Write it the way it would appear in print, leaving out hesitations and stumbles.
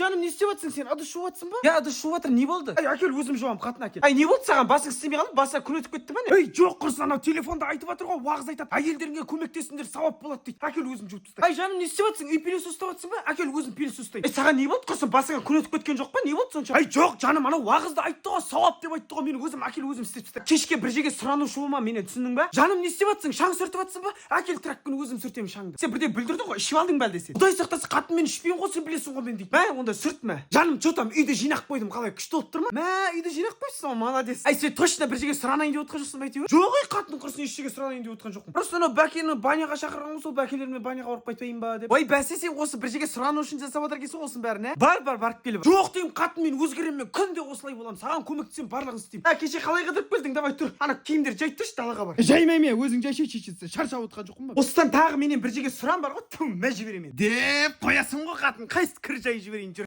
жаным, не істеп жатсың сен? Ыдыс жуып жатсың ба? Я, ыдыс жуып жатыр, не болды? Әкел, өзім жуамын, қатын әкел. Не болды саған? Басың істемей қалып, басыңа күн өтіп кетті ме? Жоқ құрсын, анау телефонда айтып жатыр ғой, уағыз айтады. Әйелдеріңе көмектесіңдер, сауап болады дейді. Әкел, өзім жуып тастайын. Жаным, не істеп жатсың? Үй пылесос ұстап жатсың ба? Әкел, өзім пылесос ұстайын. Саған не болды құрсын? Басыңа күн өтіп кеткен жоқ па? Не болды сонша? Жоқ, жаным, анау уағызды айтты ғой, сауап деп айтты ғой. Мен өзім әкел, өзім істеп тастайын. Кешке бір жерге сұранушы болма, мені түсіндің ба? Жаным, не істеп жатсың? Шаң сүртіп жатсың ба? Әкел трәпкіні, өзім сүртемін шаңды. Сен бірде бүлдірдің ғой, ішіп алдың ба әлде сен? Құдай сақтасын, қатынмен ішпеймін ғой, сен білесің ғой мен дейді. Мә, онда сүртме. Жаным, че там, үйді жинақ қойдым, қалай күшті болып тұр ма? Мә, үйді жинақ қойсың, молодец. Сен точно бір жерге сұранайын деп отқан жоқсың ба әйтеуір? Жоқ, қатын құрсын, еш жерге сұранайын деп отқан жоқпын. Просто анау бәкені баняға шақырған ғой, сол бәкелермен баняға барып қайтпайын ба деп. Ой, бәсе, сен осы бір жерге сұрану үшін жасап отыр екенсің осының бәрін, ә? Барып келіп. Жоқ деймін, қатын, мен өзгеремін, мен күнде осылай боламын. Саған көмектесемін, барлығын істеймін. Кеше қалай қыдырып келдің? Давай тұр. Ана киімдер жайып тұршы, далаға бар. Жаймаймын, өзің жайшы, шаршап отқан жоқпын ба? Осыдан тағы менен бір жерге сұран бар ғой, ту, мә жіберемін. Деп қоясың ғой қатын, қайсы кір жай жіберейін жүр.